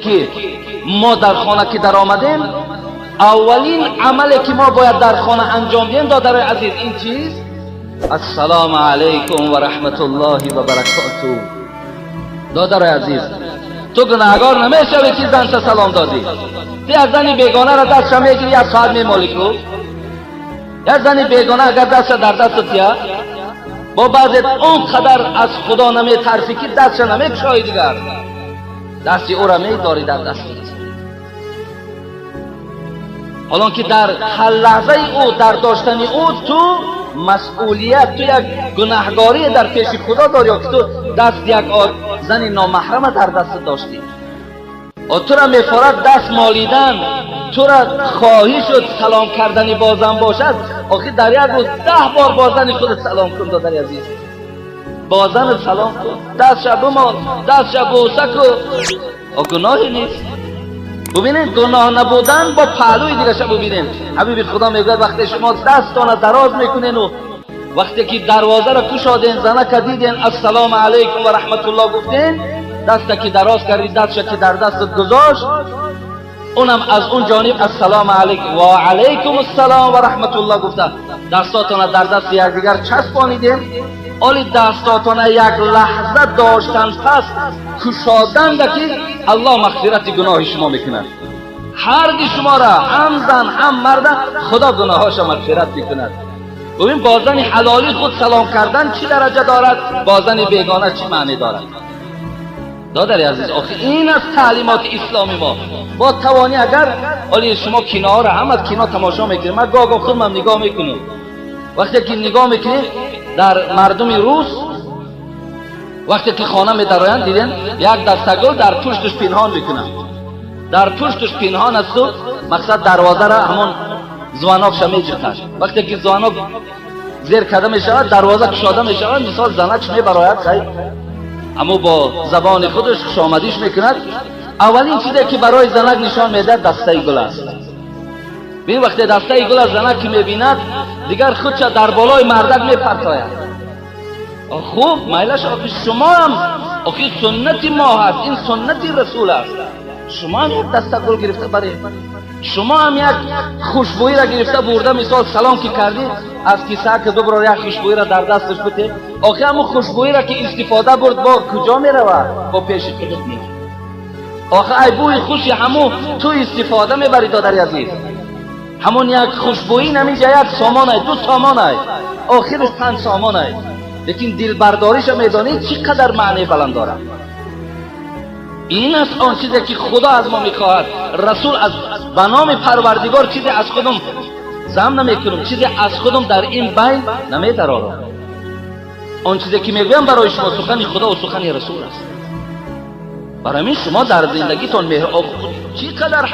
که ما در خانه که در آمدیم اولین عملی که ما باید در خانه انجام دهیم دادر عزیز این چیز السلام علیکم و رحمت الله و برکاته. دادر عزیز تو گناهگار نمیشوی که زن سلام دادی. تو یک زنی بیگانه را دستش میگیری یک ساعت میمالی کو. یک زنی بیگانه اگر دستش در دست تیا با بعضی اون قدر از خدا نمیترسی که دستش نمیکشایی دیگر دستی او را میداری در دستی. حالان که در هر لحظه او در داشتن او تو مسئولیت تو یک گناهگاری در پیش خدا داری که تو دست یک زن نامحرم در دست داشتی و تو را میفارد دست مالیدن، تو را خواهی شد سلام کردنی بازم باشد. آخه در یک روز 10 بار بازن خود سلام کن دادر عزیز، بازن سلام کن، دست شب بمال، دست شب بوسه کن، گناهی نیست. ببینید گناه نبودن با پهلوی دیگه شب ببینید حبیب خدا میگه وقتی شما دستان دراز میکنین و وقتی که دروازه را کشادین زنک دیدین السلام علیکم و رحمت الله گفتین، دست که دراز کردید دستش که در دست گذاشت اونم از اون جانب السلام علیکم و علیکم السلام و رحمت الله گفته دستاتون در دست یکدیگر چسبانیدین. اولی دستاتون یک لحظه داشتن پس کشادن که الله مغفرت گناه شما میکند. هر کی شما را هم زن هم مرد خدا گناهاش مغفرت میکند. ببین بازن حلالی خود سلام کردن چی درجه دارد، بازن بیگانه چی معنی دارد. دادر عزیز آخه این از تعلیمات اسلامی ما. با توانی اگر اولی شما کینا را هم از کینا تماشا میکنید، من گاه خودم نگاه میکنم وقتی که نگاه میکنید در مردم روس وقتی که خانه می درآیند دیدن یک دسته گل در پشتش پنهان میکنن، در پشتش پنهان است و مقصد دروازه را همون زواناکش میجتن. وقتی که زواناک زیر کده میشود دروازه کشاده میشود مثال زنکش میبراید خیلی اما با زبان خودش خوشامدیش میکند. اولین چیزی که برای زنک نشان میده دسته گل است. ببین وقتی دسته گل از زنک میبیند دیگر خودش در بالای مردک میپرتاید. خوب میلش آخه شما هم آخه سنت ما هست، این سنت رسول است. شما هم یک دسته گل گرفته برای شما هم یک خوشبویی را گرفته برده مثال سلام که کردی از کیسه که دوباره یک خوشبویی را در دستش بده. آخه همون خوشبویی را که استفاده برد با کجا میرود؟ با پیش خودت میاد. آخه ای بوی خوشی همون تو استفاده میبری دادر عزیز. همون یک خوشبویی نمیشه یک سامانه دو سامانه آخرش 5 سامانه، لیکن دل برداریش میدانید چقدر معنی بلند داره. این است آن چیزی که خدا از ما میخواهد. رسول از به نام پروردگار چیزی از خودم زم نمیکنم، چیزی از خودم در این بین نمیدارم. آن چیزی که میگویم برای شما سخن خدا و سخن رسول است. برای من شما در زندگیتون مهر چقدر